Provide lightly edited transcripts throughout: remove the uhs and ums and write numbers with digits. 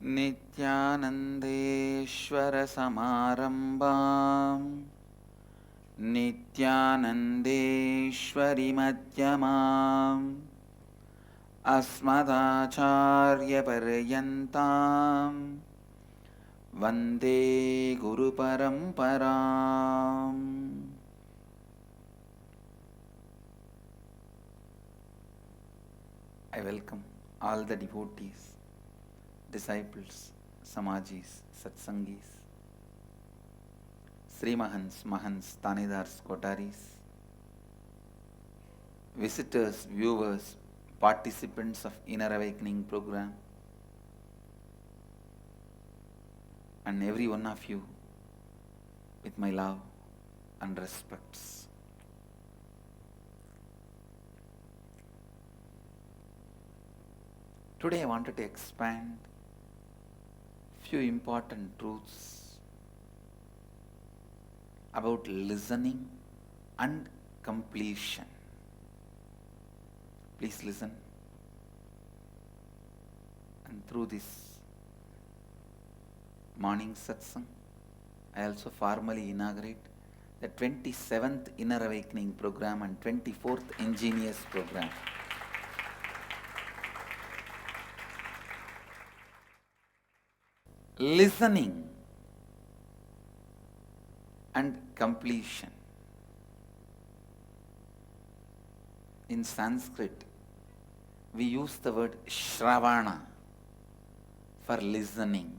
नित्यानन्देश्वर समारम्भाम् नित्यानन्देश्वरि मध्यमाम् अस्मदाचार्यपर्यन्ताम् वन्दे गुरुपरम्पराम्. I welcome all the devotees, disciples, Samajis, Satsangis, Sri Mahans, Mahans, Tanidars, Kotaris, visitors, viewers, participants of Inner Awakening program, and every one of you with my love and respects. Today I wanted to expand few important truths about listening and completion. Please listen. And through this morning satsang, I also formally inaugurate the 27th Inner Awakening program and 24th Ingenious program. Listening and completion. In Sanskrit, we use the word Shravana for listening.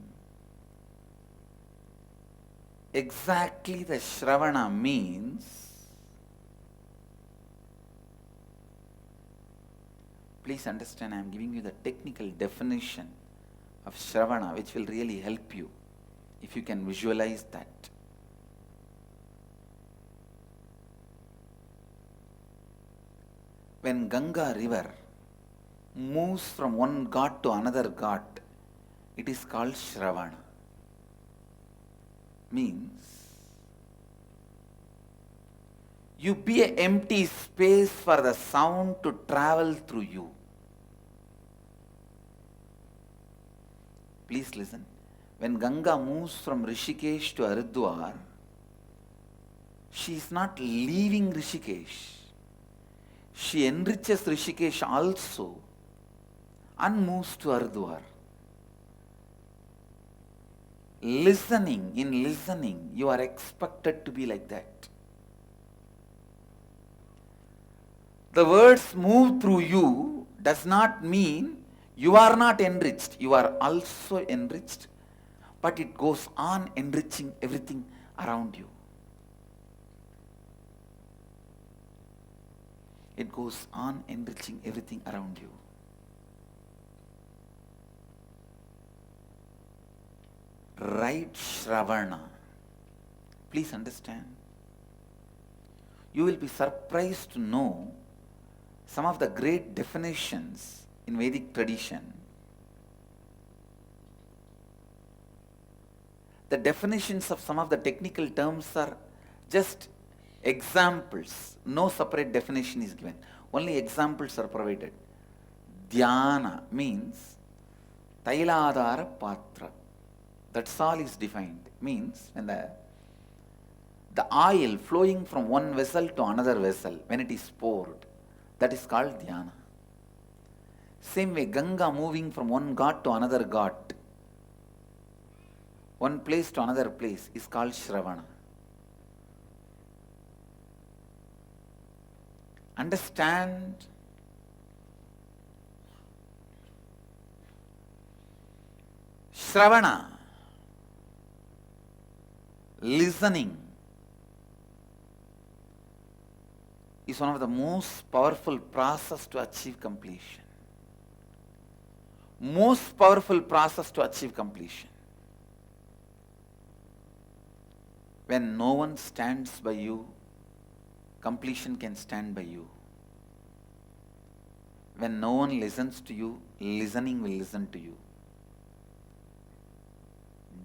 Exactly, the Shravana means, please understand, I am giving you the technical definition of Shravana, which will really help you if you can visualize that. When Ganga river moves from one ghat to another ghat, it is called Shravana. Means you be an empty space for the sound to travel through you. Please listen. When Ganga moves from Rishikesh to Haridwar, she is not leaving Rishikesh. She enriches Rishikesh also and moves to Hardwar. In listening, you are expected to be like that. The words move through you does not mean you are not enriched. You are also enriched, but it goes on enriching everything around you. It goes on enriching everything around you. Right Shravana. Please understand. You will be surprised to know some of the great definitions in Vedic tradition. The definitions of some of the technical terms are just examples. No separate definition is given. Only examples are provided. Dhyana means Tailadhara Patra. That's all is defined. Means when the oil flowing from one vessel to another vessel, when it is poured, that is called dhyana. Same way, Ganga moving from one ghat to another ghat, one place to another place, is called Shravana. Understand? Shravana, listening, is one of the most powerful process to achieve completion. Most powerful process to achieve completion. When no one stands by you, completion can stand by you. When no one listens to you, listening will listen to you.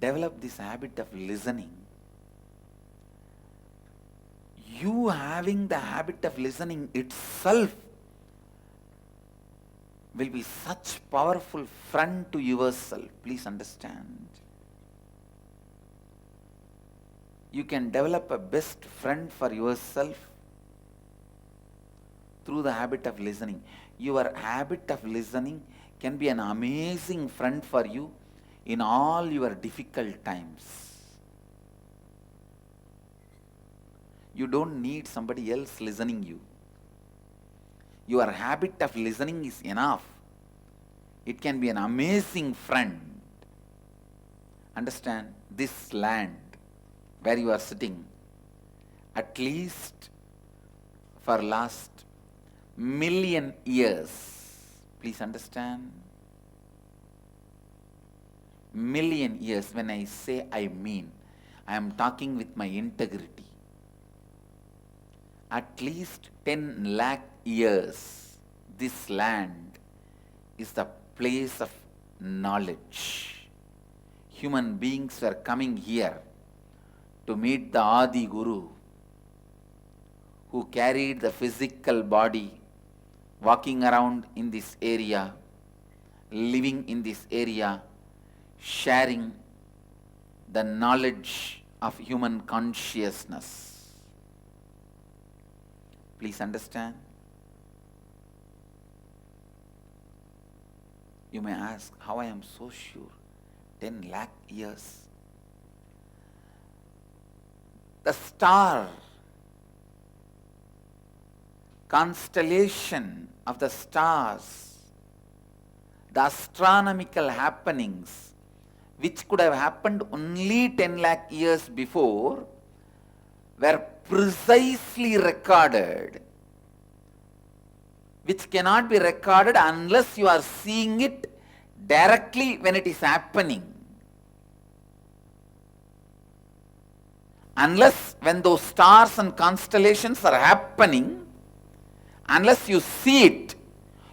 Develop this habit of listening. You having the habit of listening itself will be such powerful friend to yourself. Please understand. You can develop a best friend for yourself through the habit of listening. Your habit of listening can be an amazing friend for you in all your difficult times. You don't need somebody else listening you. Your habit of listening is enough. It can be an amazing friend. Understand, this land where you are sitting, at least for last million years, please understand, million years, when I say I mean, I am talking with my integrity. At least 10 lakh years, this land is the place of knowledge. Human beings were coming here to meet the Adi Guru, who carried the physical body, walking around in this area, living in this area, sharing the knowledge of human consciousness. Please understand. You may ask, how I am so sure? 10 lakh years. The star, constellation of the stars, the astronomical happenings, which could have happened only 10 lakh years before, were precisely recorded, which cannot be recorded unless you are seeing it directly when it is happening. Unless when those stars and constellations are happening, unless you see it,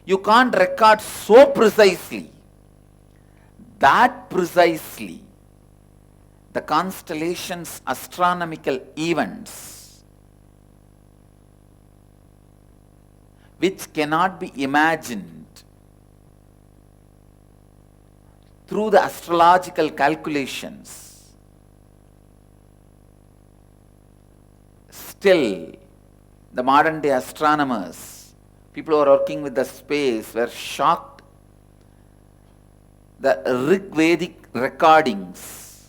you can't record so precisely. That precisely, the constellations, astronomical events, which cannot be imagined through the astrological calculations, still the modern day astronomers, people who are working with the space, were shocked. The Rigvedic recordings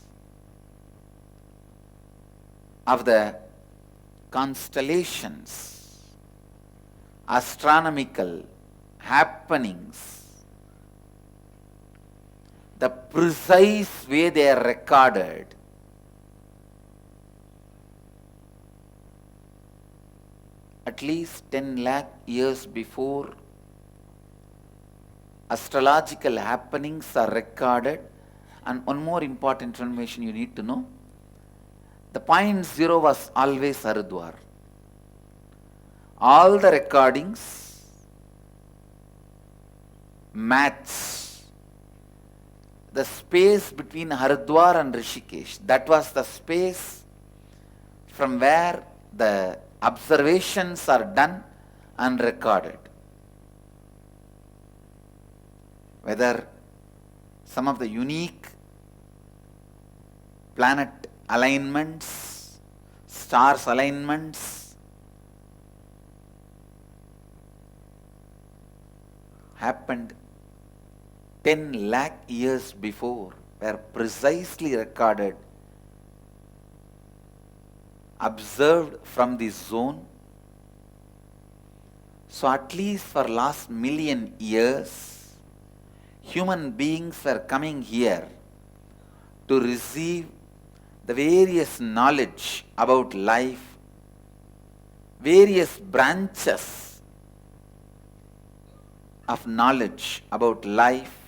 of the constellations, astronomical happenings, the precise way they are recorded, at least 10 lakh years before, astrological happenings are recorded. And one more important information you need to know. The point zero was always Haridwar. All the recordings match the space between Hardwar and Rishikesh. That was the space from where the observations are done and recorded. Whether some of the unique planet alignments, stars alignments happened 10 lakh years before, were precisely recorded, observed from this zone. So at least for last million years, human beings were coming here to receive the various knowledge about life, various branches of knowledge about life,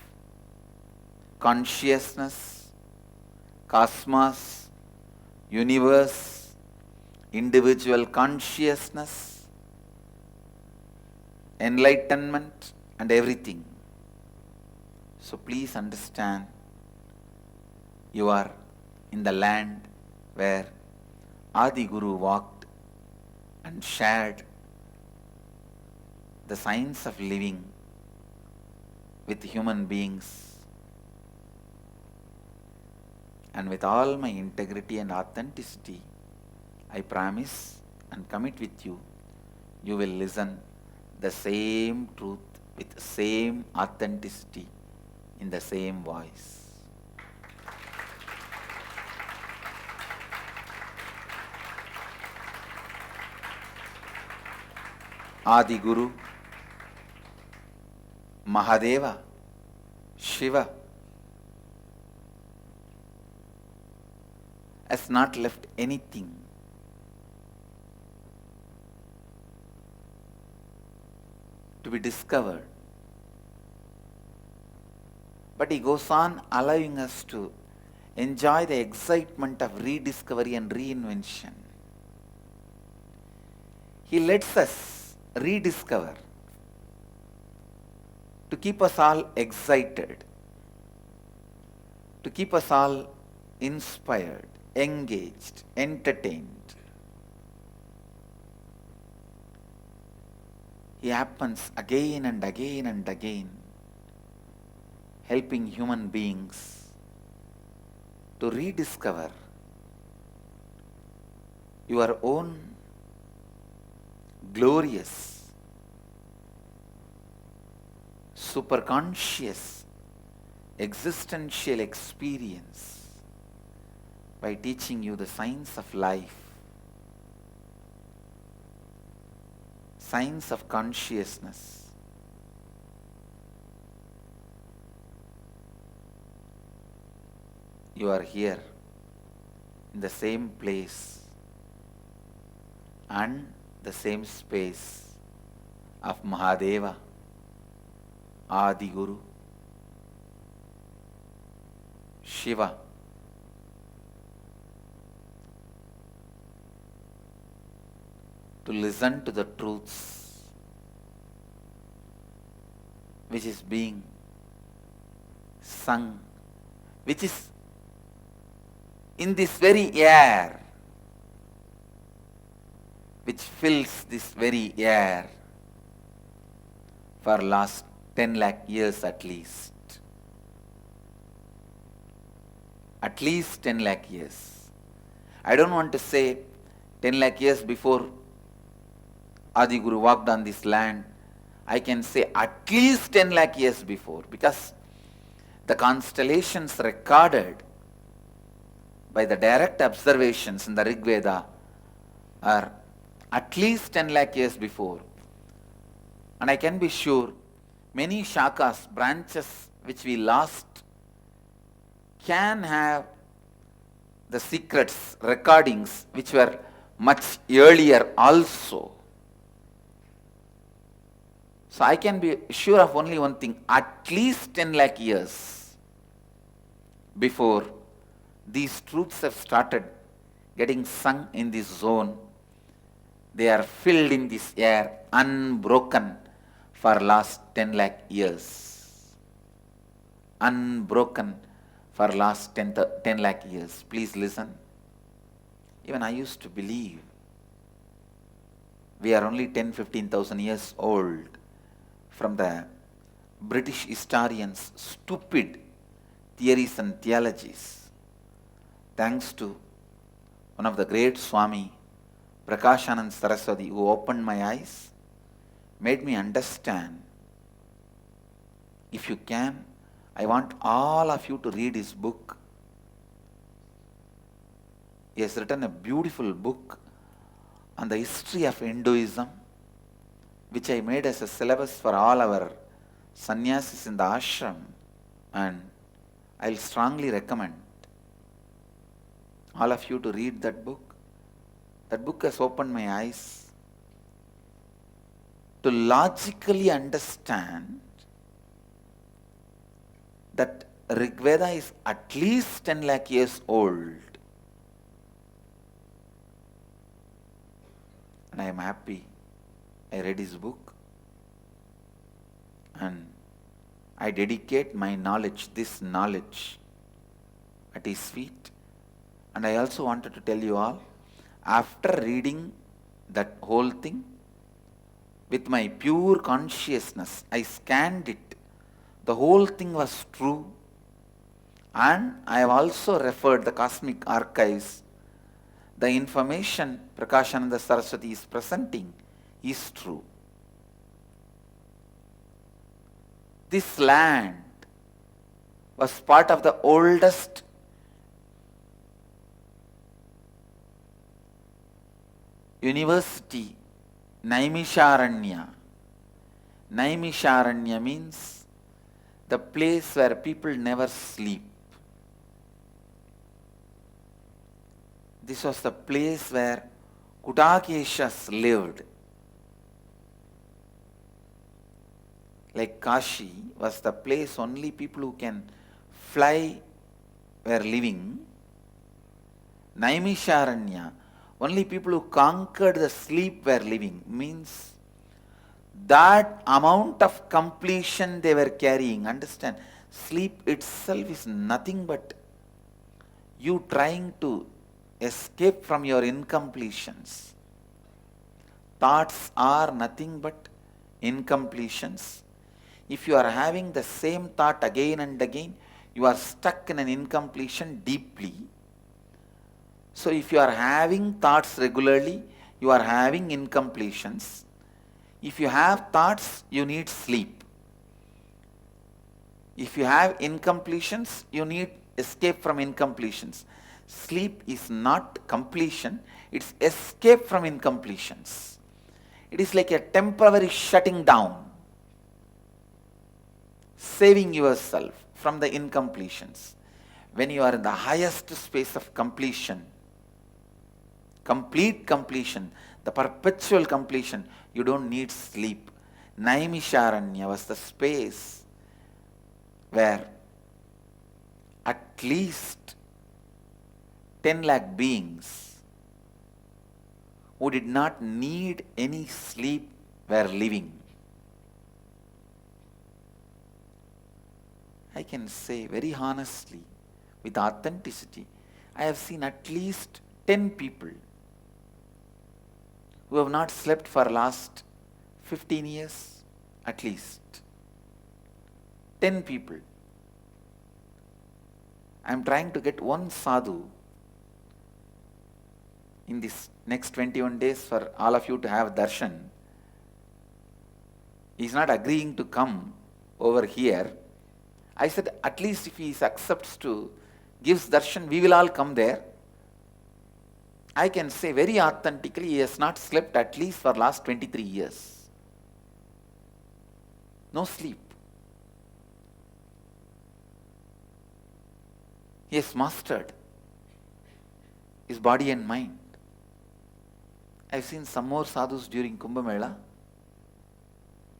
consciousness, cosmos, universe, individual consciousness, enlightenment, and everything. So please understand, you are in the land where Adi Guru walked and shared the science of living with human beings, and with all my integrity and authenticity, I promise and commit with you, you will listen the same truth with the same authenticity in the same voice. Adi Guru, Mahadeva, Shiva has not left anything to be discovered, but he goes on allowing us to enjoy the excitement of rediscovery and reinvention. He lets us rediscover to keep us all excited, to keep us all inspired, engaged, entertained. He happens again and again and again, helping human beings to rediscover your own glorious, superconscious, existential experience by teaching you the science of life, science of consciousness. You are here in the same place and the same space of Mahadeva, Adi Guru, Shiva, to listen to the truths which is being sung, which is in this very air, which fills this very air for last 10 lakh years at least. At least 10 lakh years. I don't want to say 10 lakh years before Adi Guru walked on this land. I can say at least 10 lakh years before, because the constellations recorded by the direct observations in the Rig Veda are at least 10 lakh years before. And I can be sure many shakas, branches which we lost, can have the secrets, recordings which were much earlier also. So I can be sure of only one thing, at least 10 lakh years before these truths have started getting sung in this zone, they are filled in this air unbroken for last 10 lakh years. Unbroken for last 10 lakh years. Please listen. Even I used to believe we are only 10,000-15,000 years old from the British historians' stupid theories and theologies. Thanks to one of the great Swami, Prakashanand Saraswati, who opened my eyes, made me understand. If you can, I want all of you to read his book. He has written a beautiful book on the history of Hinduism, which I made as a syllabus for all our sannyasis in the ashram, and I'll strongly recommend all of you to read that book. That book has opened my eyes to logically understand that Rig Veda is at least 10 lakh years old. And I am happy I read his book, and I dedicate my knowledge, this knowledge, at his feet. And I also wanted to tell you all, after reading that whole thing, with my pure consciousness, I scanned it The whole thing was true, and I have also referred the cosmic archives. The information Prakashananda Saraswati is presenting is true. This land was part of the oldest university, Naimisharanya. Naimisharanya means the place where people never sleep. This was the place where Kutakeshas lived. Like Kashi was the place only people who can fly were living. Naimisharanya, only people who conquered the sleep were living. Means that amount of completion they were carrying. Understand? Sleep itself is nothing but you trying to escape from your incompletions. Thoughts are nothing but incompletions. If you are having the same thought again and again, you are stuck in an incompletion deeply. So if you are having thoughts regularly, you are having incompletions. If you have thoughts, you need sleep. If you have incompletions, you need escape from incompletions. Sleep is not completion, it's escape from incompletions. It is like a temporary shutting down, saving yourself from the incompletions. When you are in the highest space of completion, complete completion, the perpetual completion, you don't need sleep. Naimisharanya was the space where at least 10 lakh beings who did not need any sleep were living. I can say very honestly, with authenticity, I have seen at least 10 people who have not slept for last 15 years, at least. 10 people. I am trying to get one sadhu in this next 21 days for all of you to have darshan. He is not agreeing to come over here. I said, at least if he accepts to gives darshan, we will all come there. I can say very authentically, he has not slept at least for last 23 years. No sleep. He has mastered his body and mind. I have seen some more sadhus during Kumbh Mela,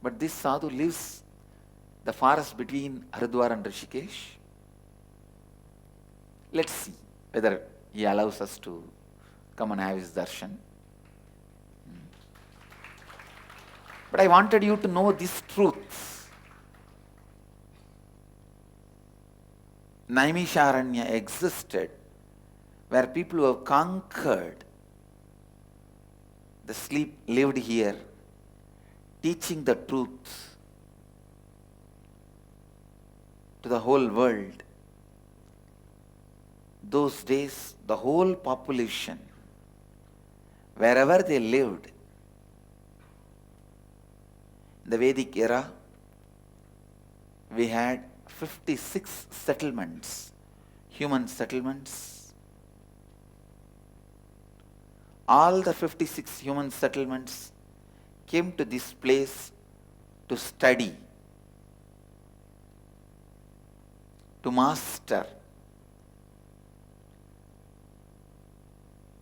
but this sadhu lives the forest between Haridwar and Rishikesh. Let's see whether he allows us to come and have his darshan. But I wanted you to know these truths. Naimisharanya existed where people who have conquered the sleep lived here, teaching the truth to the whole world. Those days, the whole population, wherever they lived, in the Vedic era, we had 56 settlements, human settlements. All the 56 human settlements came to this place to study, to master.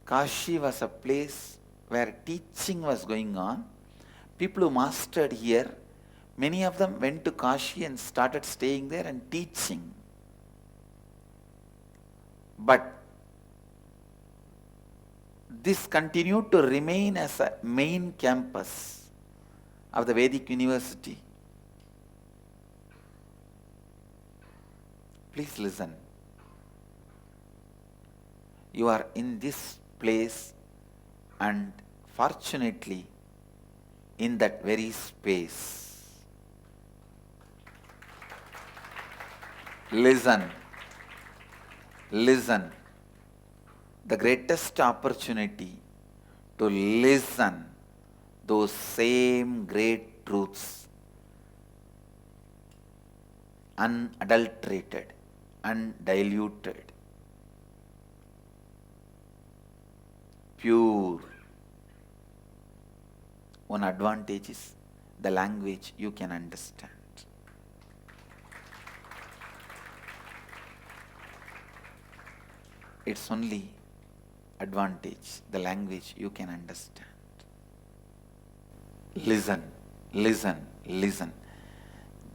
Kashi was a place where teaching was going on. People who mastered here, many of them went to Kashi and started staying there and teaching. But this continued to remain as a main campus of the Vedic University. Please listen. You are in this place and fortunately in that very space. Listen. Listen. The greatest opportunity to listen those same great truths, unadulterated, undiluted, pure. One advantage is the language you can understand. It's only advantage, the language you can understand. Listen, listen, listen.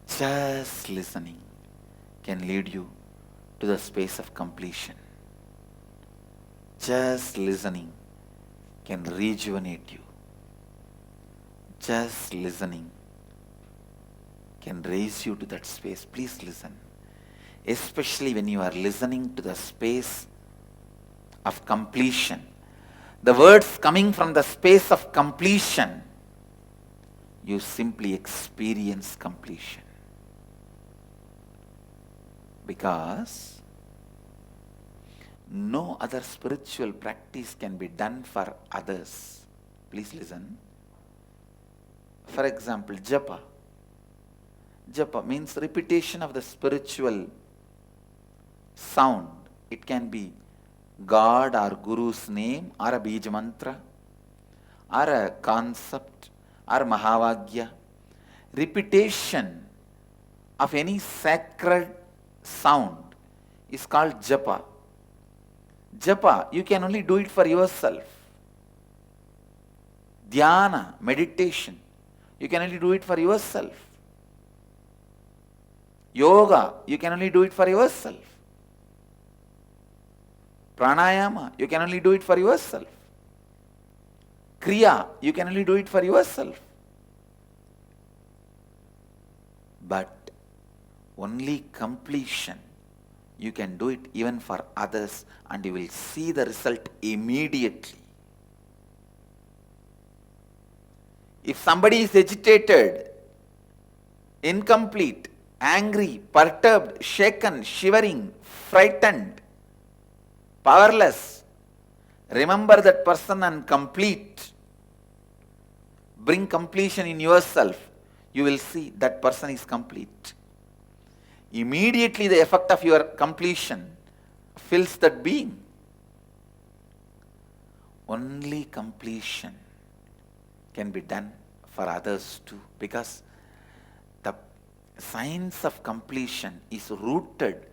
Just listening can lead you to the space of completion. Just listening can rejuvenate you. Just listening can raise you to that space. Please listen. Especially when you are listening to the space of completion. The words coming from the space of completion, you simply experience completion. Because no other spiritual practice can be done for others. Please listen. For example, japa. Japa means repetition of the spiritual sound. It can be God or Guru's name, or a Bija mantra, or a concept, or Mahavagya. Repetition of any sacred sound is called japa. Japa, you can only do it for yourself. Dhyana, meditation, you can only do it for yourself. Yoga, you can only do it for yourself. Pranayama, you can only do it for yourself. Kriya, you can only do it for yourself. But only completion, you can do it even for others, and you will see the result immediately. If somebody is agitated, incomplete, angry, perturbed, shaken, shivering, frightened, powerless, remember that person and complete. Bring completion in yourself. You will see that person is complete. Immediately the effect of your completion fills that being. Only completion can be done for others too, because the science of completion is rooted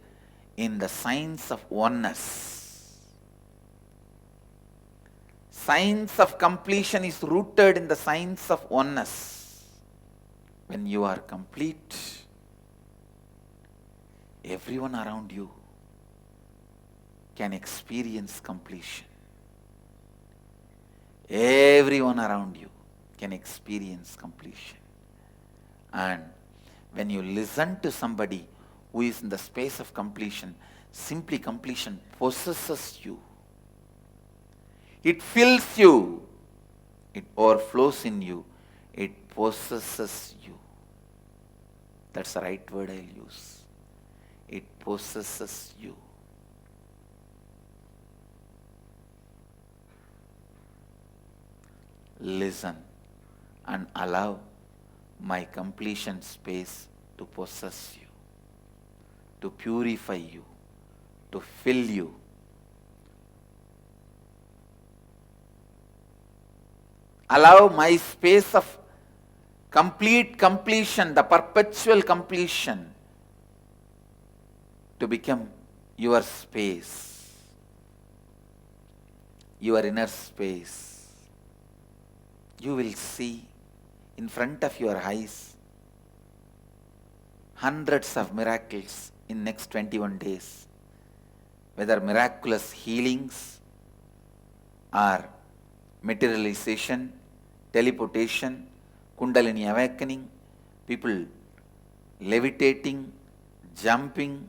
in the science of oneness. Science of completion is rooted in the science of oneness. When you are complete, everyone around you can experience completion. Everyone around you can experience completion. And when you listen to somebody who is in the space of completion, simply completion possesses you. It fills you. It overflows in you. It possesses you. That's the right word I'll use. It possesses you. Listen and allow my completion space to possess you, to purify you, to fill you. Allow my space of complete completion, the perpetual completion, to become your space, your inner space. You will see in front of your eyes hundreds of miracles in next 21 days, whether miraculous healings or materialization, teleportation, Kundalini awakening, people levitating, jumping,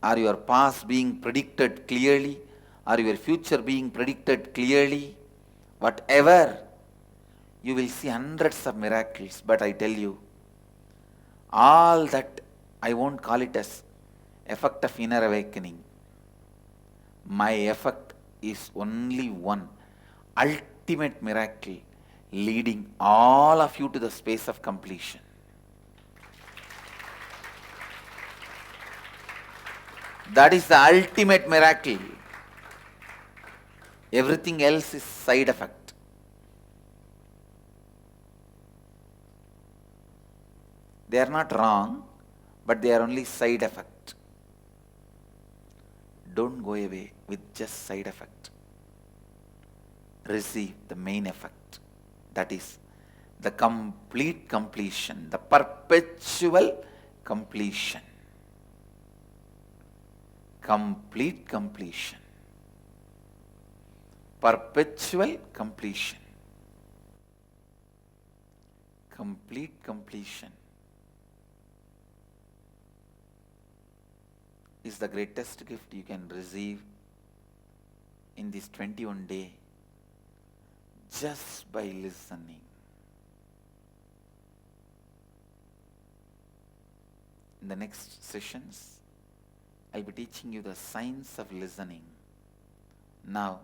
or your past being predicted clearly, or your future being predicted clearly, whatever, you will see hundreds of miracles. But I tell you, All that, I won't call it as effect of inner awakening. My effect is only one ultimate miracle leading all of you to the space of completion. That is the ultimate miracle. Everything else is side effect. They are not wrong, but they are only side effect. Don't go away with just side effect. Receive the main effect. That is the complete completion, the perpetual completion. Complete completion. Perpetual completion. Complete completion is the greatest gift you can receive in this 21 day just by listening. In the next sessions, I'll be teaching you the science of listening. Now,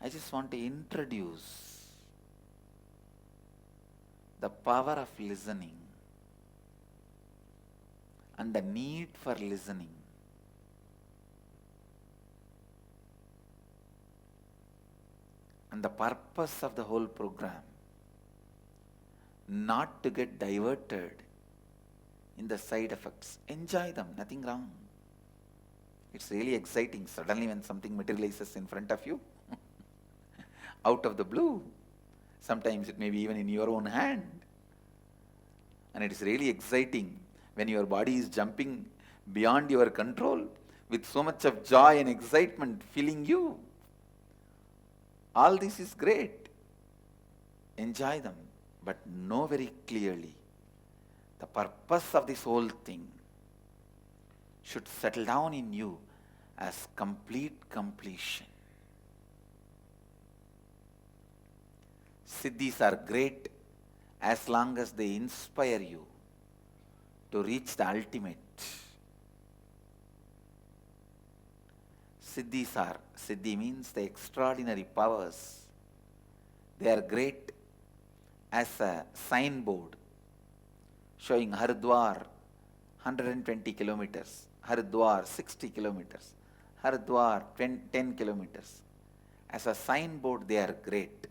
I just want to introduce the power of listening and the need for listening. And the purpose of the whole program, not to get diverted in the side effects. Enjoy them, nothing wrong. It's really exciting suddenly when something materializes in front of you, out of the blue. Sometimes it may be even in your own hand. And it is really exciting when your body is jumping beyond your control with so much of joy and excitement filling you. All this is great. Enjoy them, but know very clearly the purpose of this whole thing should settle down in you as complete completion. Siddhis are great as long as they inspire you to reach the ultimate. Siddhi means the extraordinary powers. They are great as a signboard showing Hardwar 120 kilometers, Hardwar 60 kilometers, Hardwar 10 kilometers. As a signboard they are great,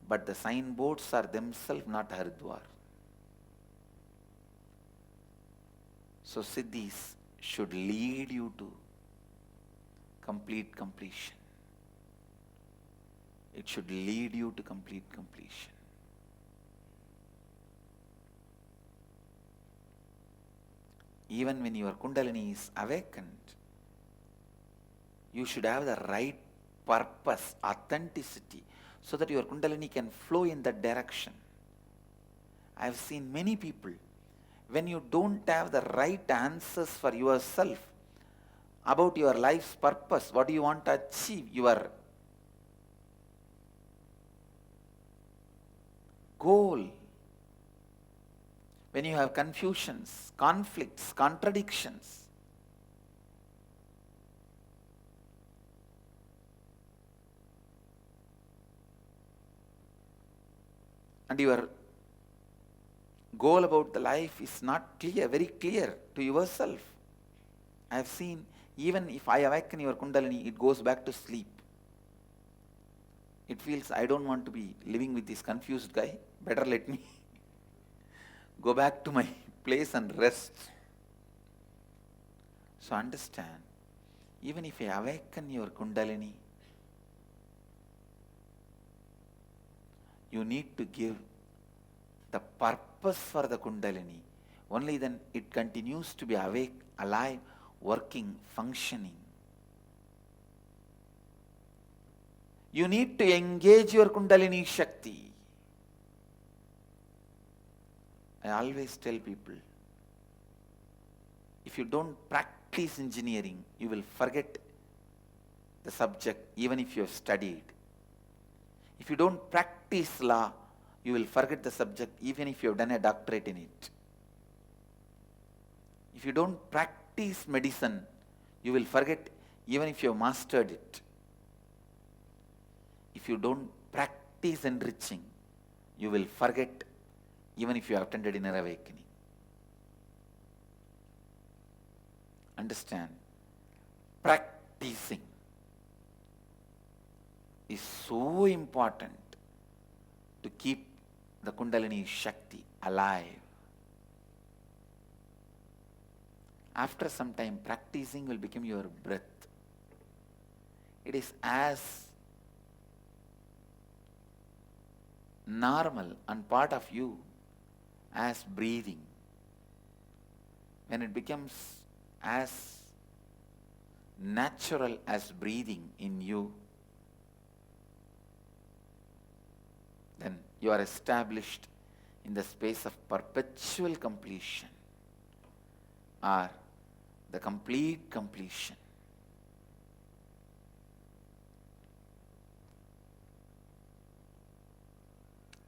but the signboards are themselves not Hardwar. So Siddhis should lead you to complete completion. It should lead you to complete completion. Even when your Kundalini is awakened, you should have the right purpose, authenticity, so that your Kundalini can flow in that direction. I have seen many people, when you don't have the right answers for yourself about your life's purpose, what do you want to achieve, your goal, when you have confusions, conflicts, contradictions, and your goal about the life is not clear, very clear to yourself. I have seen, even if I awaken your Kundalini, it goes back to sleep. It feels, I don't want to be living with this confused guy, better let me go back to my place and rest. So understand, even if I awaken your Kundalini, you need to give the purpose for the Kundalini. Only then it continues to be awake, alive, working, functioning. You need to engage your Kundalini Shakti. I always tell people, if you don't practice engineering, you will forget the subject even if you have studied. If you don't practice law, you will forget the subject even if you have done a doctorate in it. If you don't practice medicine, you will forget even if you have mastered it. If you don't practice enriching, you will forget even if you have attended inner awakening. Understand? Practicing is so important to keep the Kundalini Shakti alive. After some time, practicing will become your breath. It is as normal and part of you as breathing. When it becomes as natural as breathing in you, then you are established in the space of perpetual completion or the complete completion.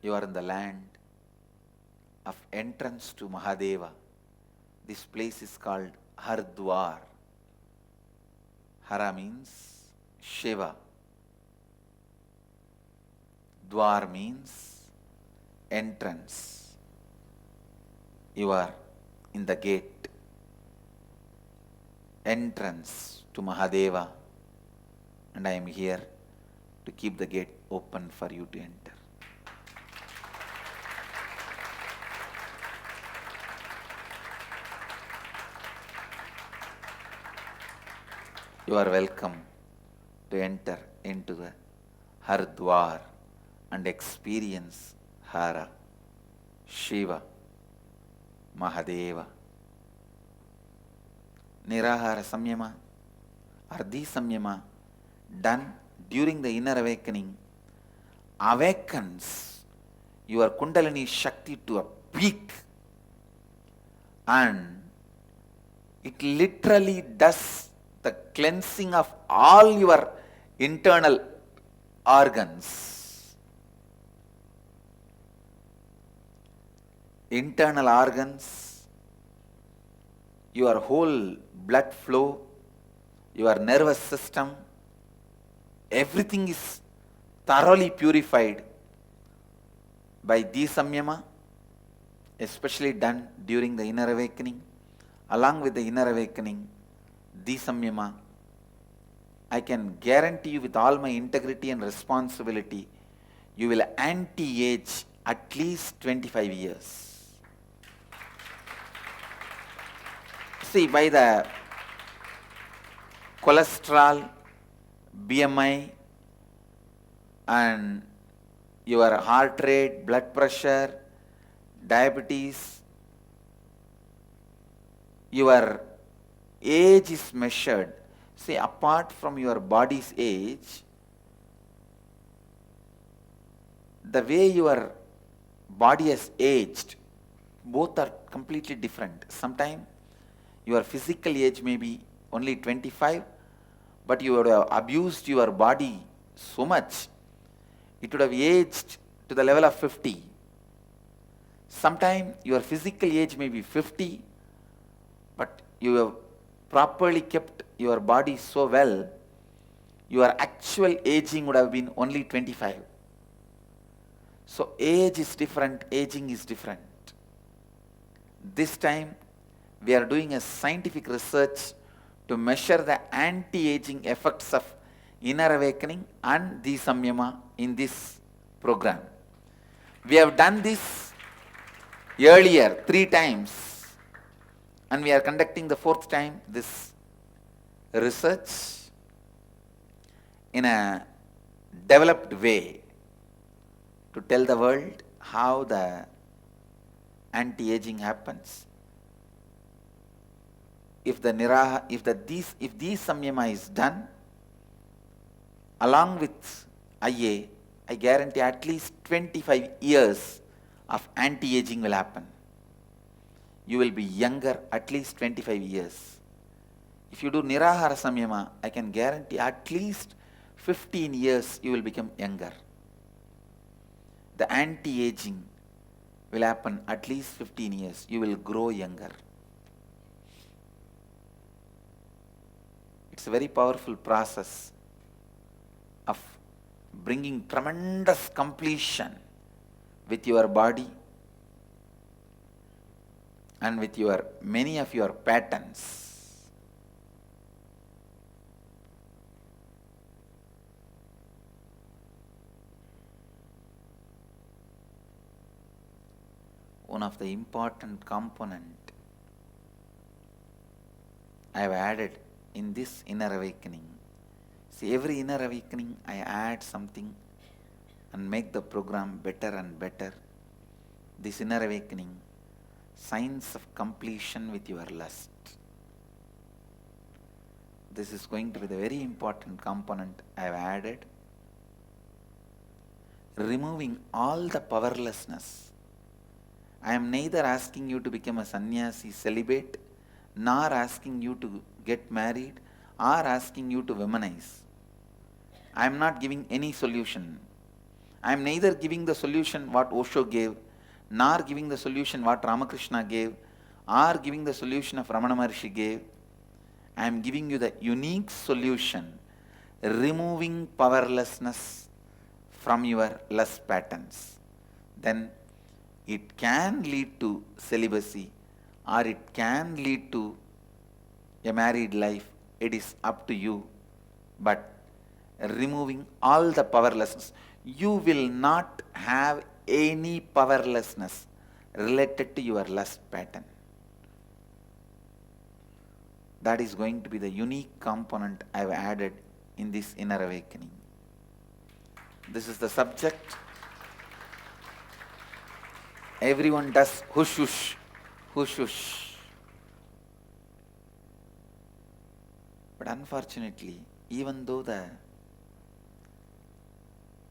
You are in the land of entrance to Mahadeva. This place is called Hardwar. Hara means Shiva. Dwar means entrance. You are in the gate. Entrance to Mahadeva. And I am here to keep the gate open for you to enter. You are welcome to enter into the Hardwar and experience Hara, Shiva, Mahadeva. Nirahara Samyama or the Samyama done during the inner awakening awakens your Kundalini Shakti to a peak, and it literally does the cleansing of all your internal organs. Internal organs, your whole blood flow, your nervous system, everything is thoroughly purified by Samyama, especially done during the inner awakening. Along with the inner awakening, Samyama, I can guarantee you with all my integrity and responsibility, you will anti-age at least 25 years. See, by the cholesterol, BMI, and your heart rate, blood pressure, diabetes, your age is measured. See, apart from your body's age, the way your body has aged, both are completely different. Sometimes your physical age may be only 25, but you would have abused your body so much, it would have aged to the level of 50. Sometimes your physical age may be 50, but you have properly kept your body so well, your actual aging would have been only 25. So age is different, aging is different. This time we are doing a scientific research to measure the anti-aging effects of inner awakening and the Samyama in this program. We have done this earlier 3 times, and we are conducting the 4th time this research in a developed way to tell the world how the anti-aging happens. If the Samyama is done along with IA, I guarantee at least 25 years of anti-aging will happen. You will be younger at least 25 years. If you do Nirahara Samyama, I can guarantee at least 15 years you will become younger. The anti-aging will happen at least 15 years. You will grow younger. It's a very powerful process of bringing tremendous completion with your body and with your many of your patterns. One of the important component I have added in this inner awakening. See, every inner awakening I add something and make the program better and better. This inner awakening, signs of completion with your lust. This is going to be the very important component I have added. Removing all the powerlessness. I am neither asking you to become a sannyasi celibate, nor asking you to get married, or asking you to womanize. I am not giving any solution. I am neither giving the solution what Osho gave, nor giving the solution what Ramakrishna gave, or giving the solution of Ramana Maharshi gave. I am giving you the unique solution, removing powerlessness from your lust patterns. Then it can lead to celibacy, or it can lead to a married life. It is up to you. But removing all the powerlessness, you will not have any powerlessness related to your lust pattern. That is going to be the unique component I have added in this inner awakening. This is the subject. Everyone does hush hush, hush hush. But unfortunately, even though the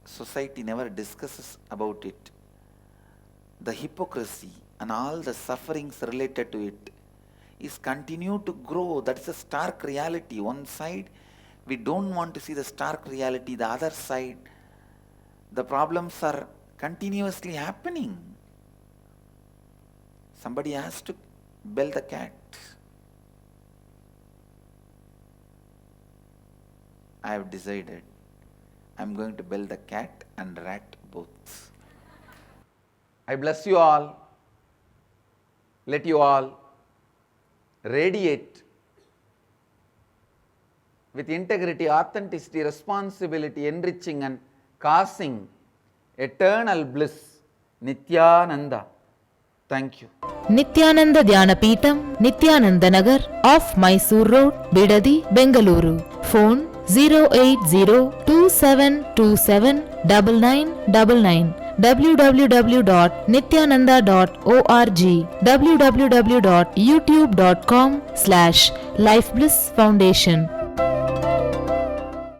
society never discusses about it, the hypocrisy and all the sufferings related to it is continue to grow. That's a stark reality. One side, we don't want to see the stark reality. The other side, the problems are continuously happening. Somebody has to bell the cat. I have decided I'm going to bell the cat and rat both. I bless you all. Let you all radiate with integrity, authenticity, responsibility, enriching and causing eternal bliss. Nithyananda. Thank you. Nithyananda Dhyanapitham, Nithyananda Nagar, off Mysore Road, Bidadi, Bengaluru. Phone 08027279999. www.nithyananda.org. www.youtube.com/Life Bliss Foundation.